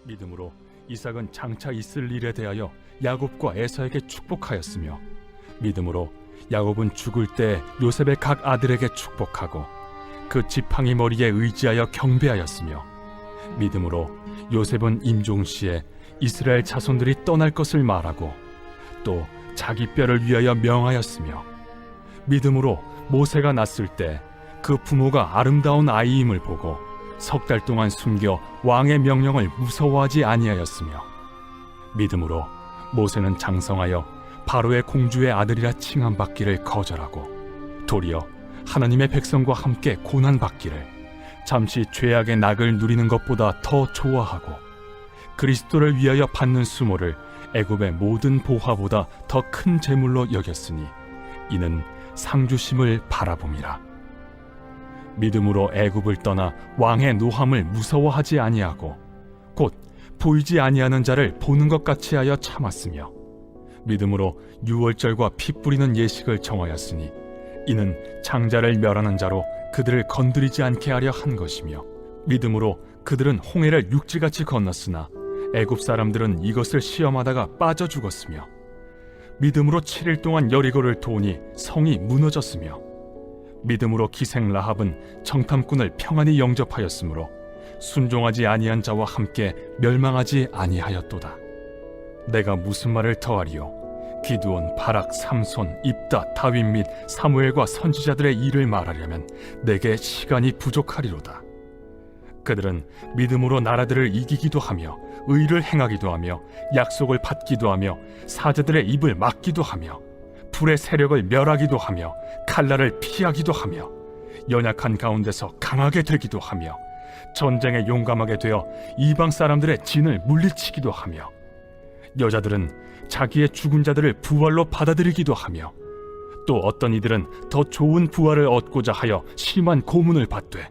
믿음으로 이삭은 장차 있을 일에 대하여 야곱과 에사에게 축복하였으며, 믿음으로 야곱은 죽을 때 요셉의 각 아들에게 축복하고 그 지팡이 머리에 의지하여 경배하였으며, 믿음으로 요셉은 임종시에 이스라엘 자손들이 떠날 것을 말하고 또 자기 뼈를 위하여 명하였으며, 믿음으로 모세가 낳았을 때 그 부모가 아름다운 아이임을 보고 석 달 동안 숨겨 왕의 명령을 무서워하지 아니하였으며, 믿음으로 모세는 장성하여 바로의 공주의 아들이라 칭함받기를 거절하고 도리어 하나님의 백성과 함께 고난받기를 잠시 죄악의 낙을 누리는 것보다 더 좋아하고 그리스도를 위하여 받는 수모를 애굽의 모든 보화보다 더 큰 재물로 여겼으니 이는 상주심을 바라봄이라. 믿음으로 애굽을 떠나 왕의 노함을 무서워하지 아니하고 곧 보이지 아니하는 자를 보는 것 같이 하여 참았으며, 믿음으로 유월절과 피 뿌리는 예식을 정하였으니 이는 장자를 멸하는 자로 그들을 건드리지 않게 하려 한 것이며, 믿음으로 그들은 홍해를 육지같이 건넜으나 애굽 사람들은 이것을 시험하다가 빠져 죽었으며, 믿음으로 7일 동안 여리고를 도우니 성이 무너졌으며, 믿음으로 기생 라합은 정탐꾼을 평안히 영접하였으므로 순종하지 아니한 자와 함께 멸망하지 아니하였도다. 내가 무슨 말을 더하리요? 기드온, 바락, 삼손, 입다, 다윗 및 사무엘과 선지자들의 일을 말하려면 내게 시간이 부족하리로다. 그들은 믿음으로 나라들을 이기기도 하며 의를 행하기도 하며 약속을 받기도 하며 사제들의 입을 막기도 하며 불의 세력을 멸하기도 하며 칼날을 피하기도 하며 연약한 가운데서 강하게 되기도 하며 전쟁에 용감하게 되어 이방 사람들의 진을 물리치기도 하며, 여자들은 자기의 죽은 자들을 부활로 받아들이기도 하며, 또 어떤 이들은 더 좋은 부활을 얻고자 하여 심한 고문을 받되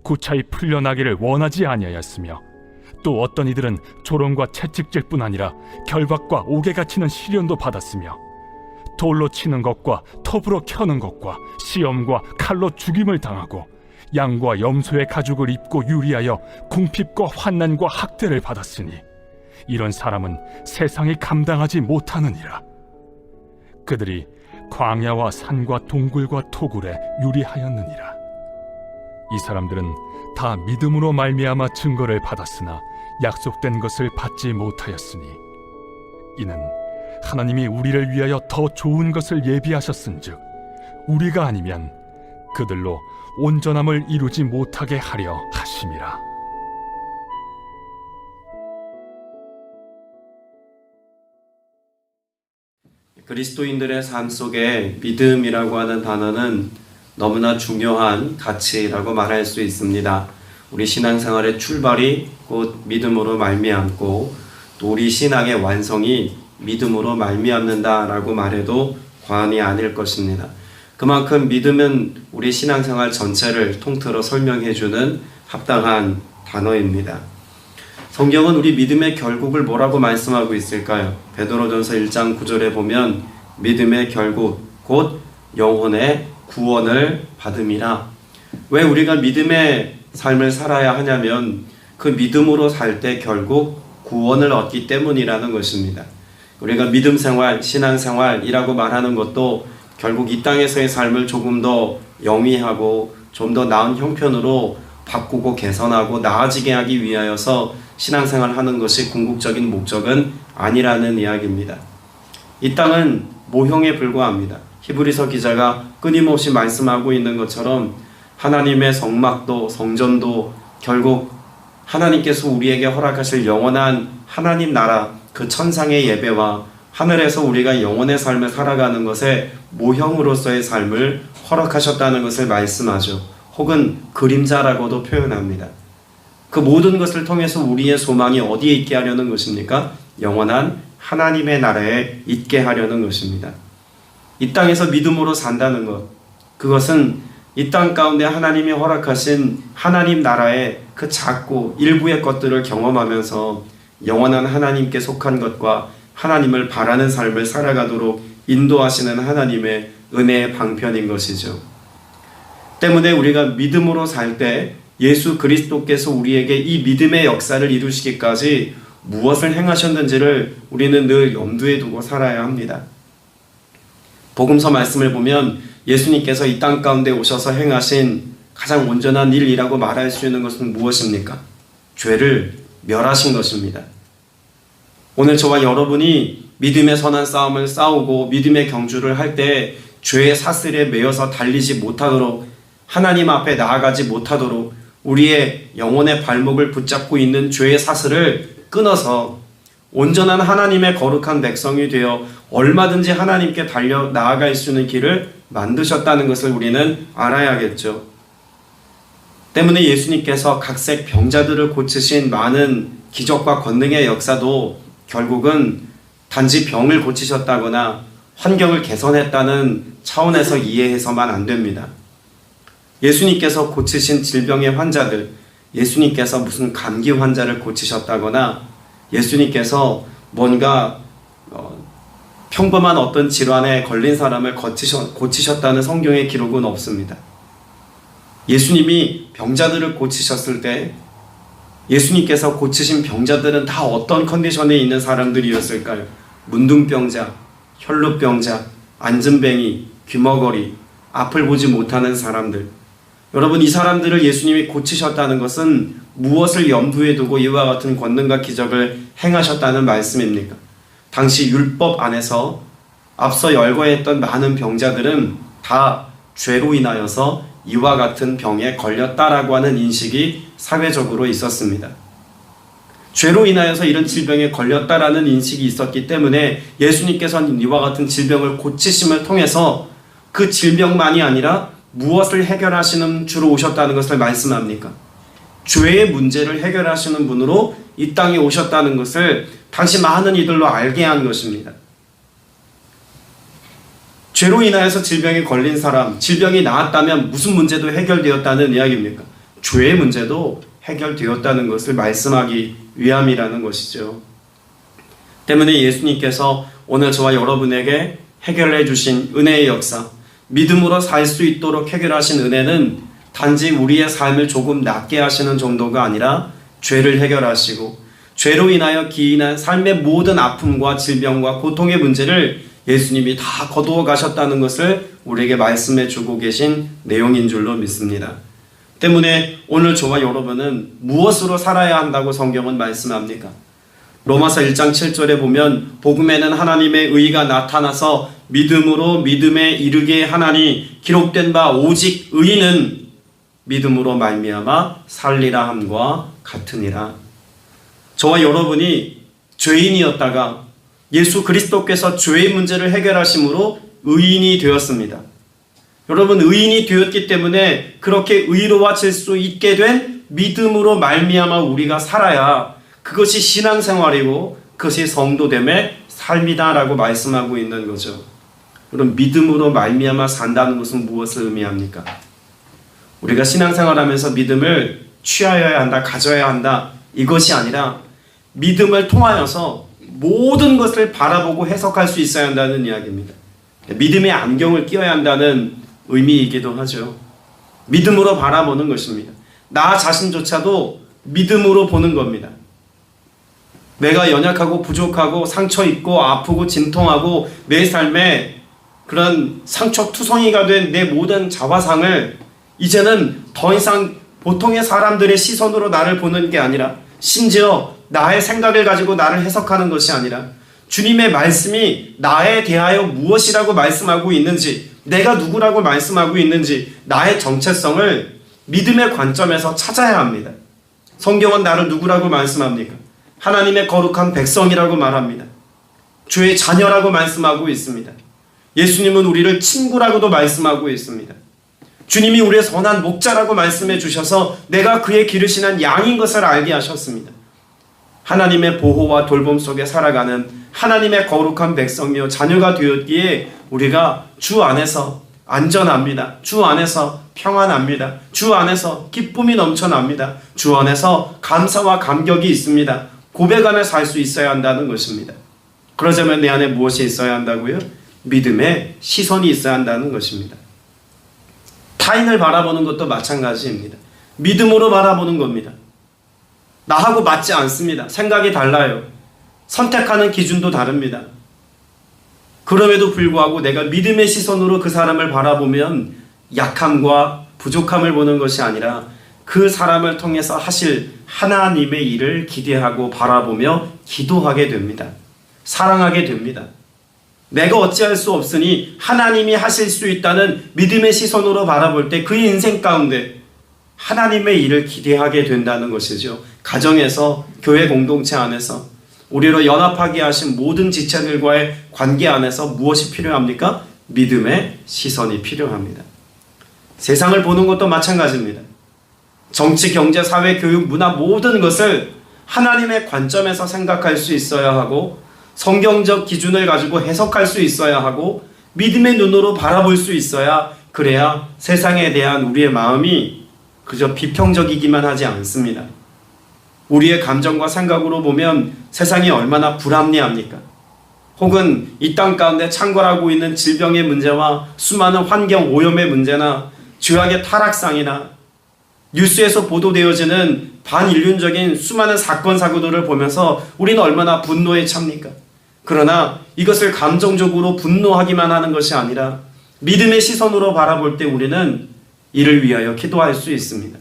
구차히 풀려나기를 원하지 아니하였으며, 또 어떤 이들은 조롱과 채찍질 뿐 아니라 결박과 옥에 갇히는 시련도 받았으며, 돌로 치는 것과 톱으로 켜는 것과 시험과 칼로 죽임을 당하고 양과 염소의 가죽을 입고 유리하여 궁핍과 환난과 학대를 받았으니 이런 사람은 세상이 감당하지 못하느니라. 그들이 광야와 산과 동굴과 토굴에 유리하였느니라. 이 사람들은 다 믿음으로 말미암아 증거를 받았으나 약속된 것을 받지 못하였으니 이는 하나님이 우리를 위하여 더 좋은 것을 예비하셨은즉 우리가 아니면 그들로 온전함을 이루지 못하게 하려 하심이라. 그리스도인들의 삶 속에 믿음이라고 하는 단어는 너무나 중요한 가치라고 말할 수 있습니다. 우리 신앙생활의 출발이 곧 믿음으로 말미암고 또 우리 신앙의 완성이 믿음으로 말미암는다라고 말해도 과언이 아닐 것입니다. 그만큼 믿음은 우리 신앙생활 전체를 통틀어 설명해주는 합당한 단어입니다. 성경은 우리 믿음의 결국을 뭐라고 말씀하고 있을까요? 베드로전서 1장 9절에 보면 믿음의 결국 곧 영혼의 구원을 받음이라. 왜 우리가 믿음의 삶을 살아야 하냐면 그 믿음으로 살 때 결국 구원을 얻기 때문이라는 것입니다. 우리가 믿음 생활, 신앙 생활이라고 말하는 것도 결국 이 땅에서의 삶을 조금 더 영위하고 좀 더 나은 형편으로 바꾸고 개선하고 나아지게 하기 위하여서 신앙생활 하는 것이 궁극적인 목적은 아니라는 이야기입니다. 이 땅은 모형에 불과합니다. 히브리서 기자가 끊임없이 말씀하고 있는 것처럼 하나님의 성막도 성전도 결국 하나님께서 우리에게 허락하실 영원한 하나님 나라 그 천상의 예배와 하늘에서 우리가 영원의 삶을 살아가는 것에 모형으로서의 삶을 허락하셨다는 것을 말씀하죠. 혹은 그림자라고도 표현합니다. 그 모든 것을 통해서 우리의 소망이 어디에 있게 하려는 것입니까? 영원한 하나님의 나라에 있게 하려는 것입니다. 이 땅에서 믿음으로 산다는 것, 그것은 이 땅 가운데 하나님이 허락하신 하나님 나라의 그 작고 일부의 것들을 경험하면서 영원한 하나님께 속한 것과 하나님을 바라는 삶을 살아가도록 인도하시는 하나님의 은혜의 방편인 것이죠. 때문에 우리가 믿음으로 살 때 예수 그리스도께서 우리에게 이 믿음의 역사를 이루시기까지 무엇을 행하셨는지를 우리는 늘 염두에 두고 살아야 합니다. 복음서 말씀을 보면 예수님께서 이 땅 가운데 오셔서 행하신 가장 온전한 일이라고 말할 수 있는 것은 무엇입니까? 죄를 멸하신 것입니다. 오늘 저와 여러분이 믿음의 선한 싸움을 싸우고 믿음의 경주를 할 때 죄의 사슬에 매여서 달리지 못하도록, 하나님 앞에 나아가지 못하도록 우리의 영혼의 발목을 붙잡고 있는 죄의 사슬을 끊어서 온전한 하나님의 거룩한 백성이 되어 얼마든지 하나님께 달려 나아갈 수 있는 길을 만드셨다는 것을 우리는 알아야겠죠. 때문에 예수님께서 각색 병자들을 고치신 많은 기적과 권능의 역사도 결국은 단지 병을 고치셨다거나 환경을 개선했다는 차원에서 이해해서만 안 됩니다. 예수님께서 고치신 질병의 환자들, 예수님께서 무슨 감기 환자를 고치셨다거나 예수님께서 뭔가 평범한 어떤 질환에 걸린 사람을 고치셨다는 성경의 기록은 없습니다. 예수님이 병자들을 고치셨을 때 예수님께서 고치신 병자들은 다 어떤 컨디션에 있는 사람들이었을까요? 문둥병자, 혈루병자, 앉은뱅이, 귀머거리, 앞을 보지 못하는 사람들. 여러분, 이 사람들을 예수님이 고치셨다는 것은 무엇을 염두에 두고 이와 같은 권능과 기적을 행하셨다는 말씀입니까? 당시 율법 안에서 앞서 열거했던 많은 병자들은 다 죄로 인하여서 이와 같은 병에 걸렸다라고 하는 인식이 사회적으로 있었습니다. 죄로 인하여서 이런 질병에 걸렸다라는 인식이 있었기 때문에 예수님께서는 이와 같은 질병을 고치심을 통해서 그 질병만이 아니라 무엇을 해결하시는 주로 오셨다는 것을 말씀합니까? 죄의 문제를 해결하시는 분으로 이 땅에 오셨다는 것을 당시 많은 이들로 알게 한 것입니다. 죄로 인하여서 질병에 걸린 사람, 질병이 나았다면 무슨 문제도 해결되었다는 이야기입니까? 죄의 문제도 해결되었다는 것을 말씀하기 위함이라는 것이죠. 때문에 예수님께서 오늘 저와 여러분에게 해결해 주신 은혜의 역사, 믿음으로 살 수 있도록 해결하신 은혜는 단지 우리의 삶을 조금 낫게 하시는 정도가 아니라 죄를 해결하시고 죄로 인하여 기인한 삶의 모든 아픔과 질병과 고통의 문제를 예수님이 다 거두어 가셨다는 것을 우리에게 말씀해 주고 계신 내용인 줄로 믿습니다. 때문에 오늘 저와 여러분은 무엇으로 살아야 한다고 성경은 말씀합니까? 로마서 1장 7절에 보면 복음에는 하나님의 의가 나타나서 믿음으로 믿음에 이르게 하나니 기록된 바 오직 의인은 믿음으로 말미암아 살리라 함과 같으니라. 저와 여러분이 죄인이었다가 예수 그리스도께서 죄의 문제를 해결하심으로 의인이 되었습니다. 여러분, 의인이 되었기 때문에 그렇게 의로워질 수 있게 된 믿음으로 말미암아 우리가 살아야 그것이 신앙생활이고 그것이 성도됨의 삶이다라고 말씀하고 있는 거죠. 그럼 믿음으로 말미암아 산다는 것은 무엇을 의미합니까? 우리가 신앙생활하면서 믿음을 취하여야 한다, 가져야 한다, 이것이 아니라 믿음을 통하여서 모든 것을 바라보고 해석할 수 있어야 한다는 이야기입니다. 믿음의 안경을 끼워야 한다는 의미이기도 하죠. 믿음으로 바라보는 것입니다. 나 자신조차도 믿음으로 보는 겁니다. 내가 연약하고 부족하고 상처 있고 아프고 진통하고 내 삶에 그런 상처투성이가 된 내 모든 자화상을 이제는 더 이상 보통의 사람들의 시선으로 나를 보는 게 아니라 심지어 나의 생각을 가지고 나를 해석하는 것이 아니라 주님의 말씀이 나에 대하여 무엇이라고 말씀하고 있는지, 내가 누구라고 말씀하고 있는지 나의 정체성을 믿음의 관점에서 찾아야 합니다. 성경은 나를 누구라고 말씀합니까? 하나님의 거룩한 백성이라고 말합니다. 주의 자녀라고 말씀하고 있습니다. 예수님은 우리를 친구라고도 말씀하고 있습니다. 주님이 우리의 선한 목자라고 말씀해 주셔서 내가 그의 기르시는 양인 것을 알게 하셨습니다. 하나님의 보호와 돌봄 속에 살아가는 하나님의 거룩한 백성이요 자녀가 되었기에 우리가 주 안에서 안전합니다. 주 안에서 평안합니다. 주 안에서 기쁨이 넘쳐납니다. 주 안에서 감사와 감격이 있습니다. 고백하며 살 수 있어야 한다는 것입니다. 그러자면 내 안에 무엇이 있어야 한다고요? 믿음의 시선이 있어야 한다는 것입니다. 타인을 바라보는 것도 마찬가지입니다. 믿음으로 바라보는 겁니다. 나하고 맞지 않습니다. 생각이 달라요. 선택하는 기준도 다릅니다. 그럼에도 불구하고 내가 믿음의 시선으로 그 사람을 바라보면 약함과 부족함을 보는 것이 아니라 그 사람을 통해서 하실 하나님의 일을 기대하고 바라보며 기도하게 됩니다. 사랑하게 됩니다. 내가 어찌할 수 없으니 하나님이 하실 수 있다는 믿음의 시선으로 바라볼 때 그 인생 가운데 하나님의 일을 기대하게 된다는 것이죠. 가정에서, 교회 공동체 안에서, 우리로 연합하게 하신 모든 지체들과의 관계 안에서 무엇이 필요합니까? 믿음의 시선이 필요합니다. 세상을 보는 것도 마찬가지입니다. 정치, 경제, 사회, 교육, 문화 모든 것을 하나님의 관점에서 생각할 수 있어야 하고 성경적 기준을 가지고 해석할 수 있어야 하고 믿음의 눈으로 바라볼 수 있어야 그래야 세상에 대한 우리의 마음이 그저 비평적이기만 하지 않습니다. 우리의 감정과 생각으로 보면 세상이 얼마나 불합리합니까? 혹은 이 땅 가운데 창궐하고 있는 질병의 문제와 수많은 환경 오염의 문제나 죄악의 타락상이나 뉴스에서 보도되어지는 반인륜적인 수많은 사건 사고들을 보면서 우리는 얼마나 분노에 찹니까? 그러나 이것을 감정적으로 분노하기만 하는 것이 아니라 믿음의 시선으로 바라볼 때 우리는 이를 위하여 기도할 수 있습니다.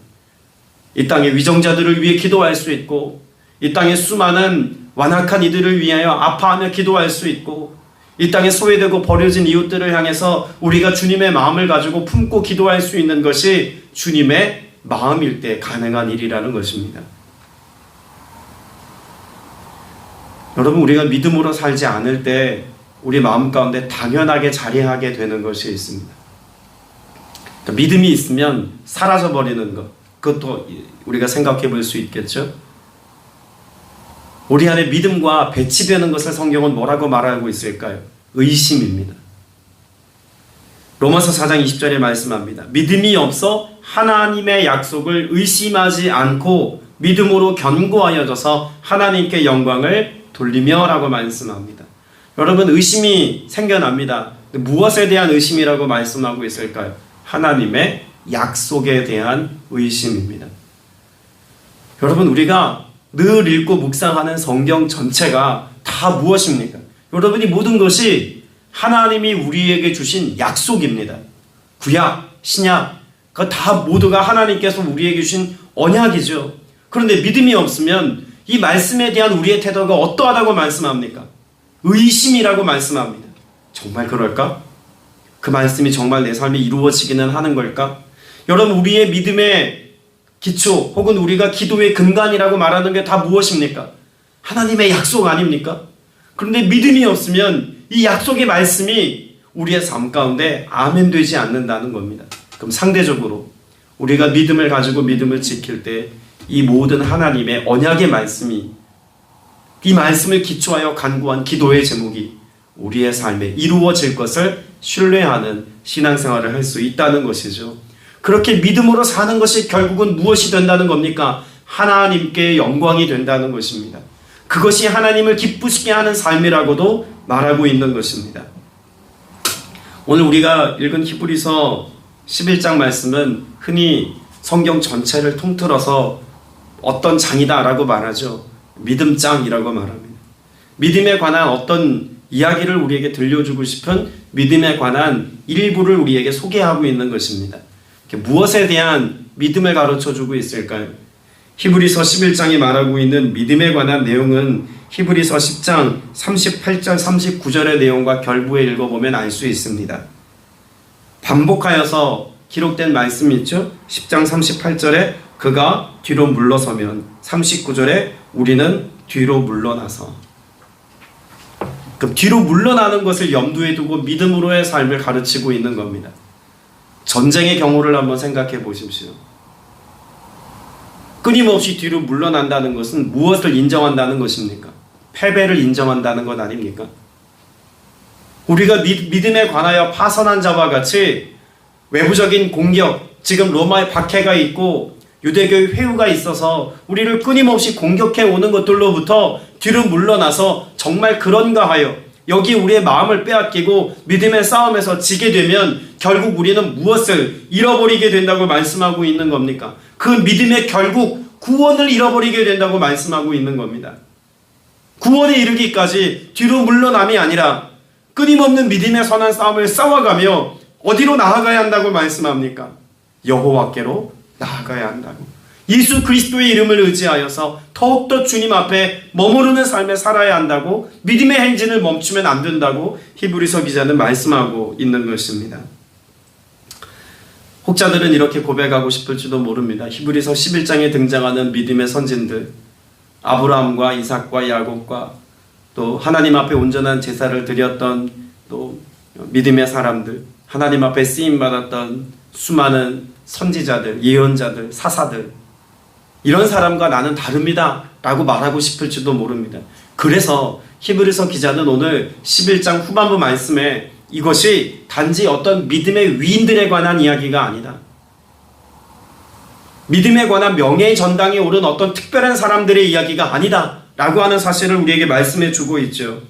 이 땅의 위정자들을 위해 기도할 수 있고 이 땅의 수많은 완악한 이들을 위하여 아파하며 기도할 수 있고 이 땅에 소외되고 버려진 이웃들을 향해서 우리가 주님의 마음을 가지고 품고 기도할 수 있는 것이 주님의 마음일 때 가능한 일이라는 것입니다. 여러분, 우리가 믿음으로 살지 않을 때 우리 마음 가운데 당연하게 자리하게 되는 것이 있습니다. 그러니까 믿음이 있으면 사라져버리는 것, 그것도 우리가 생각해 볼 수 있겠죠. 우리 안에 믿음과 배치되는 것을 성경은 뭐라고 말하고 있을까요? 의심입니다. 로마서 4장 20절에 말씀합니다. 믿음이 없어 하나님의 약속을 의심하지 않고 믿음으로 견고하여져서 하나님께 영광을 돌리며 라고 말씀합니다. 여러분, 의심이 생겨납니다. 무엇에 대한 의심이라고 말씀하고 있을까요? 하나님의 약속에 대한 의심입니다. 여러분, 우리가 늘 읽고 묵상하는 성경 전체가 다 무엇입니까? 여러분이 모든 것이 하나님이 우리에게 주신 약속입니다. 구약, 신약, 그 다 모두가 하나님께서 우리에게 주신 언약이죠. 그런데 믿음이 없으면 이 말씀에 대한 우리의 태도가 어떠하다고 말씀합니까? 의심이라고 말씀합니다. 정말 그럴까? 그 말씀이 정말 내 삶에 이루어지기는 하는 걸까? 여러분, 우리의 믿음의 기초 혹은 우리가 기도의 근간이라고 말하는 게 다 무엇입니까? 하나님의 약속 아닙니까? 그런데 믿음이 없으면 이 약속의 말씀이 우리의 삶 가운데 아멘 되지 않는다는 겁니다. 그럼 상대적으로 우리가 믿음을 가지고 믿음을 지킬 때 이 모든 하나님의 언약의 말씀이, 이 말씀을 기초하여 간구한 기도의 제목이 우리의 삶에 이루어질 것을 신뢰하는 신앙생활을 할 수 있다는 것이죠. 그렇게 믿음으로 사는 것이 결국은 무엇이 된다는 겁니까? 하나님께 영광이 된다는 것입니다. 그것이 하나님을 기쁘시게 하는 삶이라고도 말하고 있는 것입니다. 오늘 우리가 읽은 히브리서 11장 말씀은 흔히 성경 전체를 통틀어서 어떤 장이다라고 말하죠. 믿음장이라고 말합니다. 믿음에 관한 어떤 이야기를 우리에게 들려주고 싶은 믿음에 관한 일부를 우리에게 소개하고 있는 것입니다. 무엇에 대한 믿음을 가르쳐주고 있을까요? 히브리서 11장이 말하고 있는 믿음에 관한 내용은 히브리서 10장 38절 39절의 내용과 결부에 읽어보면 알 수 있습니다. 반복하여서 기록된 말씀이 있죠. 10장 38절에 그가 뒤로 물러서면, 39절에 우리는 뒤로 물러나서. 그럼 뒤로 물러나는 것을 염두에 두고 믿음으로의 삶을 가르치고 있는 겁니다. 전쟁의 경우를 한번 생각해 보십시오. 끊임없이 뒤로 물러난다는 것은 무엇을 인정한다는 것입니까? 패배를 인정한다는 것 아닙니까? 우리가 믿음에 관하여 파선한 자와 같이 외부적인 공격, 지금 로마의 박해가 있고 유대교의 회유가 있어서 우리를 끊임없이 공격해 오는 것들로부터 뒤로 물러나서 정말 그런가 하여 여기 우리의 마음을 빼앗기고 믿음의 싸움에서 지게 되면 결국 우리는 무엇을 잃어버리게 된다고 말씀하고 있는 겁니까? 그 믿음의 결국 구원을 잃어버리게 된다고 말씀하고 있는 겁니다. 구원에 이르기까지 뒤로 물러남이 아니라 끊임없는 믿음의 선한 싸움을 싸워가며 어디로 나아가야 한다고 말씀합니까? 여호와께로 나아가야 한다고. 예수 그리스도의 이름을 의지하여서 더욱더 주님 앞에 머무르는 삶을 살아야 한다고, 믿음의 행진을 멈추면 안 된다고 히브리서 기자는 말씀하고 있는 것입니다. 혹자들은 이렇게 고백하고 싶을지도 모릅니다. 히브리서 11장에 등장하는 믿음의 선진들, 아브라함과 이삭과 야곱과 또 하나님 앞에 온전한 제사를 드렸던 또 믿음의 사람들, 하나님 앞에 쓰임받았던 수많은 선지자들, 예언자들, 사사들, 이런 사람과 나는 다릅니다 라고 말하고 싶을지도 모릅니다. 그래서 히브리서 기자는 오늘 11장 후반부 말씀에 이것이 단지 어떤 믿음의 위인들에 관한 이야기가 아니다, 믿음에 관한 명예의 전당에 오른 어떤 특별한 사람들의 이야기가 아니다 라고 하는 사실을 우리에게 말씀해 주고 있죠.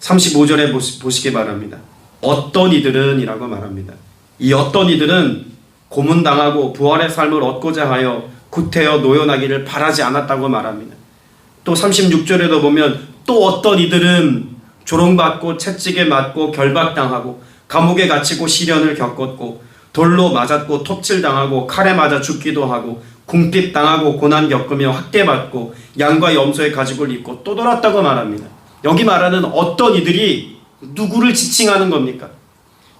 35절에 보시기 바랍니다. 어떤 이들은 이라고 말합니다. 이 어떤 이들은 고문당하고 부활의 삶을 얻고자 하여 구태여 노연하기를 바라지 않았다고 말합니다. 또 36절에도 보면 또 어떤 이들은 조롱받고 채찍에 맞고 결박당하고 감옥에 갇히고 시련을 겪었고 돌로 맞았고 톱질당하고 칼에 맞아 죽기도 하고 궁핍당하고 고난 겪으며 학대받고 양과 염소의 가죽을 입고 또 돌았다고 말합니다. 여기 말하는 어떤 이들이 누구를 지칭하는 겁니까?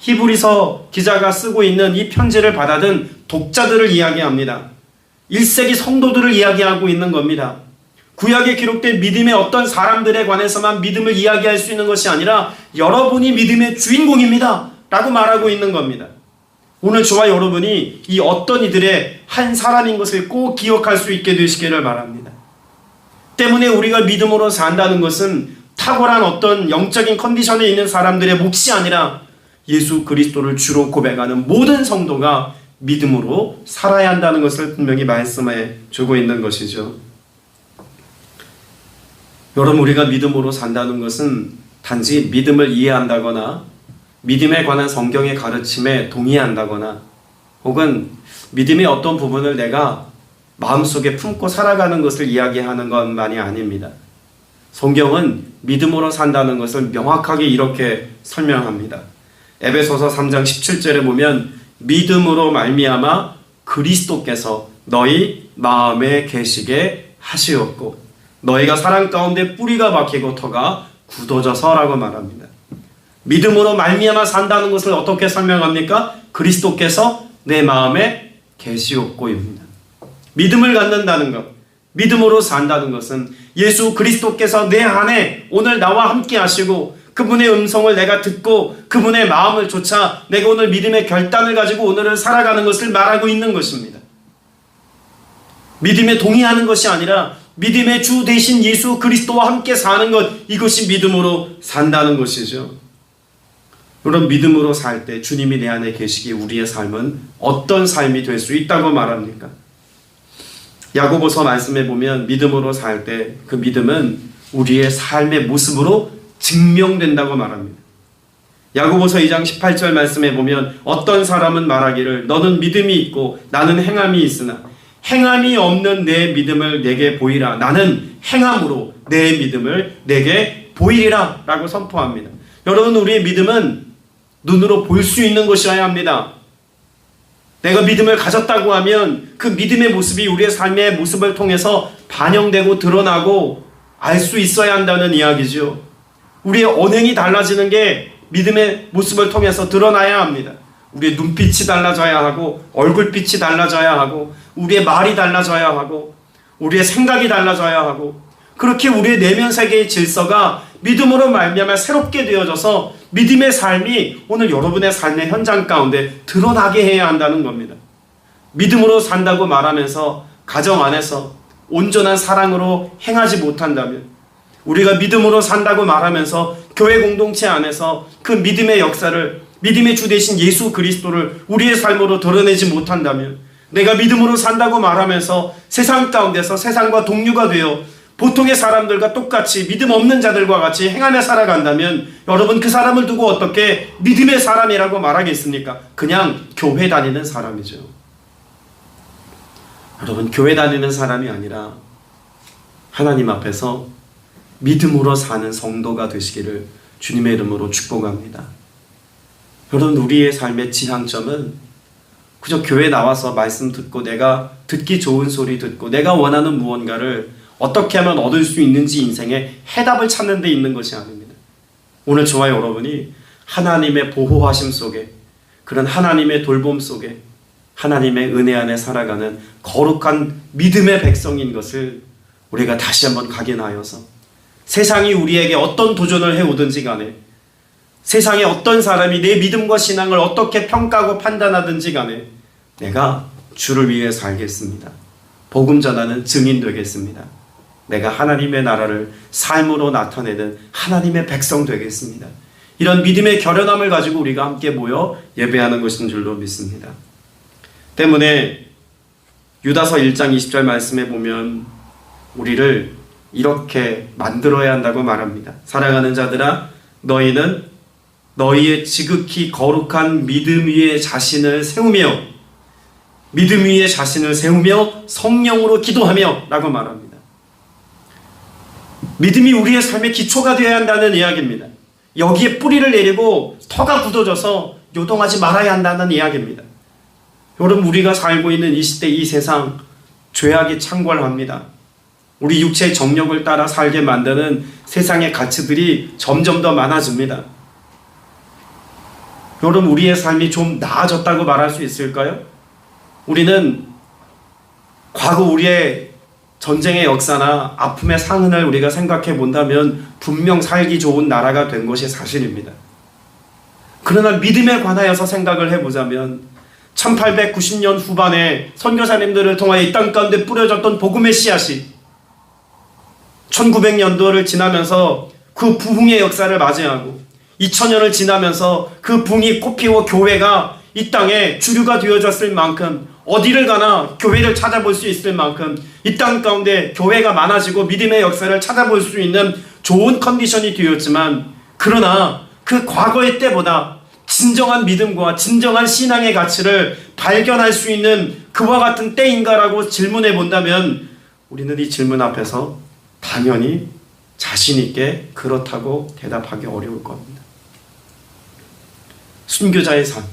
히브리서 기자가 쓰고 있는 이 편지를 받아든 독자들을 이야기합니다. 1세기 성도들을 이야기하고 있는 겁니다. 구약에 기록된 믿음의 어떤 사람들에 관해서만 믿음을 이야기할 수 있는 것이 아니라 여러분이 믿음의 주인공입니다 라고 말하고 있는 겁니다. 오늘 저와 여러분이 이 어떤 이들의 한 사람인 것을 꼭 기억할 수 있게 되시기를 바랍니다. 때문에 우리가 믿음으로 산다는 것은 탁월한 어떤 영적인 컨디션에 있는 사람들의 몫이 아니라 예수 그리스도를 주로 고백하는 모든 성도가 믿음으로 살아야 한다는 것을 분명히 말씀해 주고 있는 것이죠. 여러분, 우리가 믿음으로 산다는 것은 단지 믿음을 이해한다거나 믿음에 관한 성경의 가르침에 동의한다거나 혹은 믿음의 어떤 부분을 내가 마음속에 품고 살아가는 것을 이야기하는 것만이 아닙니다. 성경은 믿음으로 산다는 것을 명확하게 이렇게 설명합니다. 에베소서 3장 17절에 보면 믿음으로 말미암아 그리스도께서 너희 마음에 계시게 하시었고 너희가 사랑 가운데 뿌리가 박히고 터가 굳어져서라고 말합니다. 믿음으로 말미암아 산다는 것을 어떻게 설명합니까? 그리스도께서 내 마음에 계시었고입니다. 믿음을 갖는다는 것, 믿음으로 산다는 것은 예수 그리스도께서 내 안에 오늘 나와 함께 하시고 그분의 음성을 내가 듣고 그분의 마음을 좇아 내가 오늘 믿음의 결단을 가지고 오늘을 살아가는 것을 말하고 있는 것입니다. 믿음에 동의하는 것이 아니라 믿음의 주 되신 예수 그리스도와 함께 사는 것, 이것이 믿음으로 산다는 것이죠. 그런 믿음으로 살 때 주님이 내 안에 계시기에 우리의 삶은 어떤 삶이 될 수 있다고 말합니까? 야고보서 말씀해 보면 믿음으로 살 때 그 믿음은 우리의 삶의 모습으로 증명된다고 말합니다. 야고보서 2장 18절 말씀해 보면 어떤 사람은 말하기를 너는 믿음이 있고 나는 행함이 있으나 행함이 없는 내 믿음을 내게 보이라. 나는 행함으로 내 믿음을 내게 보이리라 라고 선포합니다. 여러분, 우리의 믿음은 눈으로 볼 수 있는 것이어야 합니다. 내가 믿음을 가졌다고 하면 그 믿음의 모습이 우리의 삶의 모습을 통해서 반영되고 드러나고 알 수 있어야 한다는 이야기죠. 우리의 언행이 달라지는 게 믿음의 모습을 통해서 드러나야 합니다. 우리의 눈빛이 달라져야 하고 얼굴빛이 달라져야 하고 우리의 말이 달라져야 하고 우리의 생각이 달라져야 하고 그렇게 우리의 내면 세계의 질서가 믿음으로 말미암아 새롭게 되어져서 믿음의 삶이 오늘 여러분의 삶의 현장 가운데 드러나게 해야 한다는 겁니다. 믿음으로 산다고 말하면서 가정 안에서 온전한 사랑으로 행하지 못한다면, 우리가 믿음으로 산다고 말하면서 교회 공동체 안에서 그 믿음의 역사를, 믿음의 주 되신 예수 그리스도를 우리의 삶으로 드러내지 못한다면, 내가 믿음으로 산다고 말하면서 세상 가운데서 세상과 동료가 되어 보통의 사람들과 똑같이 믿음 없는 자들과 같이 행하며 살아간다면 여러분 그 사람을 두고 어떻게 믿음의 사람이라고 말하겠습니까? 그냥 교회 다니는 사람이죠. 여러분 교회 다니는 사람이 아니라 하나님 앞에서 믿음으로 사는 성도가 되시기를 주님의 이름으로 축복합니다. 여러분 우리의 삶의 지향점은 그저 교회 나와서 말씀 듣고 내가 듣기 좋은 소리 듣고 내가 원하는 무언가를 어떻게 하면 얻을 수 있는지 인생의 해답을 찾는 데 있는 것이 아닙니다. 오늘 저와 여러분이 하나님의 보호하심 속에 그런 하나님의 돌봄 속에 하나님의 은혜 안에 살아가는 거룩한 믿음의 백성인 것을 우리가 다시 한번 각인하여서 세상이 우리에게 어떤 도전을 해오든지 간에 세상에 어떤 사람이 내 믿음과 신앙을 어떻게 평가하고 판단하든지 간에 내가 주를 위해 살겠습니다. 복음 전하는 증인 되겠습니다. 내가 하나님의 나라를 삶으로 나타내는 하나님의 백성 되겠습니다. 이런 믿음의 결연함을 가지고 우리가 함께 모여 예배하는 것인 줄로 믿습니다. 때문에 유다서 1장 20절 말씀에 보면 우리를 이렇게 만들어야 한다고 말합니다. 사랑하는 자들아 너희는 너희의 지극히 거룩한 믿음 위에 자신을 세우며 믿음 위에 자신을 세우며 성령으로 기도하며 라고 말합니다. 믿음이 우리의 삶의 기초가 되어야 한다는 이야기입니다. 여기에 뿌리를 내리고 터가 굳어져서 요동하지 말아야 한다는 이야기입니다. 여러분 우리가 살고 있는 이 시대 이 세상 죄악이 창궐합니다. 우리 육체의 정욕을 따라 살게 만드는 세상의 가치들이 점점 더 많아집니다. 여러분 우리의 삶이 좀 나아졌다고 말할 수 있을까요? 우리는 과거 우리의 전쟁의 역사나 아픔의 상흔을 우리가 생각해 본다면 분명 살기 좋은 나라가 된 것이 사실입니다. 그러나 믿음에 관하여서 생각을 해보자면 1890년 후반에 선교사님들을 통하여 이 땅 가운데 뿌려졌던 복음의 씨앗이 1900년도를 지나면서 그 부흥의 역사를 맞이하고 2000년을 지나면서 그 붕이 꽃피워 교회가 이 땅에 주류가 되어졌을 만큼 어디를 가나 교회를 찾아볼 수 있을 만큼 이 땅 가운데 교회가 많아지고 믿음의 역사를 찾아볼 수 있는 좋은 컨디션이 되었지만 그러나 그 과거의 때보다 진정한 믿음과 진정한 신앙의 가치를 발견할 수 있는 그와 같은 때인가라고 질문해 본다면 우리는 이 질문 앞에서 당연히 자신 있게 그렇다고 대답하기 어려울 겁니다. 순교자의 삶,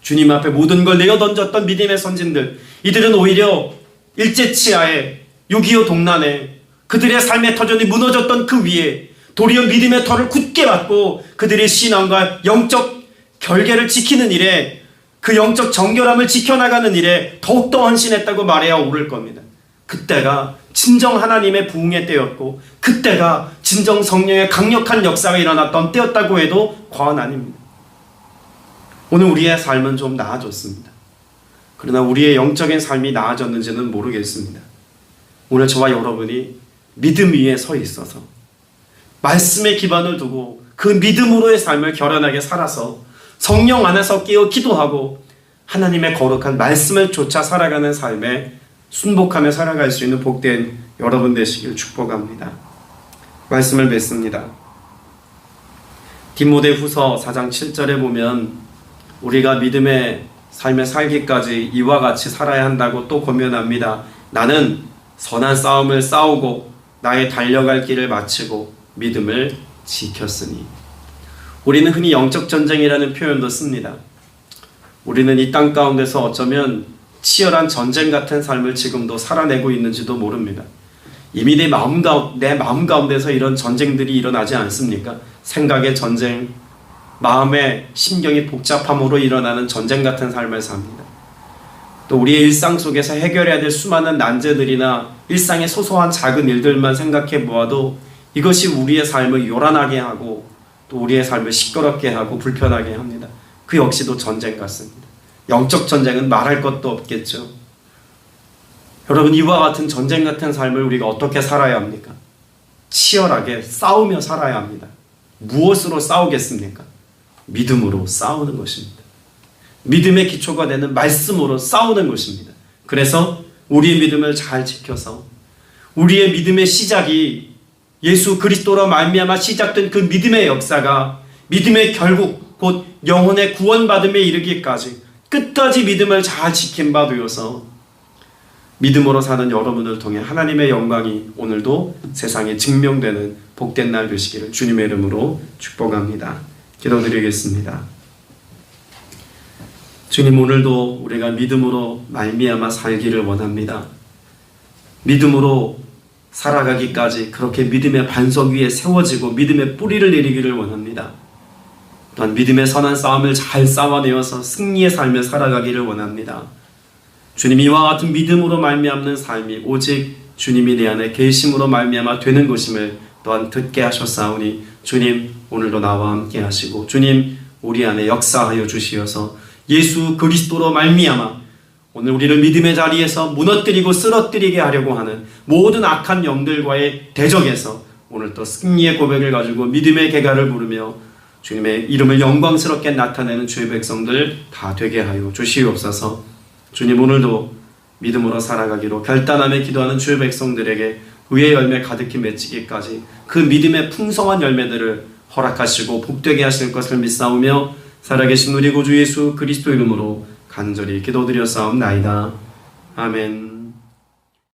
주님 앞에 모든 걸 내어던졌던 믿음의 선진들, 이들은 오히려 일제치하에 6.25 동란에 그들의 삶의 터전이 무너졌던 그 위에 도리어 믿음의 터를 굳게 받고 그들의 신앙과 영적 결계를 지키는 일에 그 영적 정결함을 지켜나가는 일에 더욱더 헌신했다고 말해야 옳을 겁니다. 그때가 진정 하나님의 부흥의 때였고 그때가 진정 성령의 강력한 역사가 일어났던 때였다고 해도 과언 아닙니다. 오늘 우리의 삶은 좀 나아졌습니다. 그러나 우리의 영적인 삶이 나아졌는지는 모르겠습니다. 오늘 저와 여러분이 믿음 위에 서 있어서 말씀의 기반을 두고 그 믿음으로의 삶을 결연하게 살아서 성령 안에서 깨어 기도하고 하나님의 거룩한 말씀을 쫓아 살아가는 삶에 순복하며 살아갈 수 있는 복된 여러분 되시길 축복합니다. 말씀을 맺습니다. 디모데후서 4장 7절에 보면 우리가 믿음의 삶에 살기까지 이와 같이 살아야 한다고 또 권면합니다. 나는 선한 싸움을 싸우고 나의 달려갈 길을 마치고 믿음을 지켰으니. 우리는 흔히 영적 전쟁이라는 표현도 씁니다. 우리는 이 땅 가운데서 어쩌면 치열한 전쟁 같은 삶을 지금도 살아내고 있는지도 모릅니다. 이미 내 마음 가운데서 이런 전쟁들이 일어나지 않습니까? 생각의 전쟁, 마음의 심경이 복잡함으로 일어나는 전쟁 같은 삶을 삽니다. 또 우리의 일상 속에서 해결해야 될 수많은 난제들이나 일상의 소소한 작은 일들만 생각해 보아도 이것이 우리의 삶을 요란하게 하고 또 우리의 삶을 시끄럽게 하고 불편하게 합니다. 그 역시도 전쟁 같습니다. 영적 전쟁은 말할 것도 없겠죠. 여러분 이와 같은 전쟁 같은 삶을 우리가 어떻게 살아야 합니까? 치열하게 싸우며 살아야 합니다. 무엇으로 싸우겠습니까? 믿음으로 싸우는 것입니다. 믿음의 기초가 되는 말씀으로 싸우는 것입니다. 그래서 우리의 믿음을 잘 지켜서 우리의 믿음의 시작이 예수 그리스도로 말미암아 시작된 그 믿음의 역사가 믿음의 결국 곧 영혼의 구원받음에 이르기까지 끝까지 믿음을 잘 지킨 바 되어서 믿음으로 사는 여러분을 통해 하나님의 영광이 오늘도 세상에 증명되는 복된 날 되시기를 주님의 이름으로 축복합니다. 기도드리겠습니다. 주님, 오늘도 우리가 믿음으로 말미암아 살기를 원합니다. 믿음으로 살아가기까지 그렇게 믿음의 반석 위에 세워지고 믿음의 뿌리를 내리기를 원합니다. 또한 믿음의 선한 싸움을 잘 싸워내어서 승리의 삶을 살아가기를 원합니다. 주님, 이와 같은 믿음으로 말미암는 삶이 오직 주님이 내 안에 계심으로 말미암아 되는 것임을 또한 듣게 하셨사오니 주님, 오늘도 나와 함께 하시고 주님, 우리 안에 역사하여 주시어서 예수 그리스도로 말미암아 오늘 우리를 믿음의 자리에서 무너뜨리고 쓰러뜨리게 하려고 하는 모든 악한 영들과의 대적에서 오늘 또 승리의 고백을 가지고 믿음의 개가를 부르며 주님의 이름을 영광스럽게 나타내는 주의 백성들 다 되게 하여 주시옵소서. 주님, 오늘도 믿음으로 살아가기로 결단하며 기도하는 주의 백성들에게 의의 열매 가득히 맺히기까지 그 믿음의 풍성한 열매들을 허락하시고 복되게 하실 것을 믿사오며 살아계신 우리 구주 예수 그리스도 이름으로 간절히 기도드렸사옵나이다. 아멘.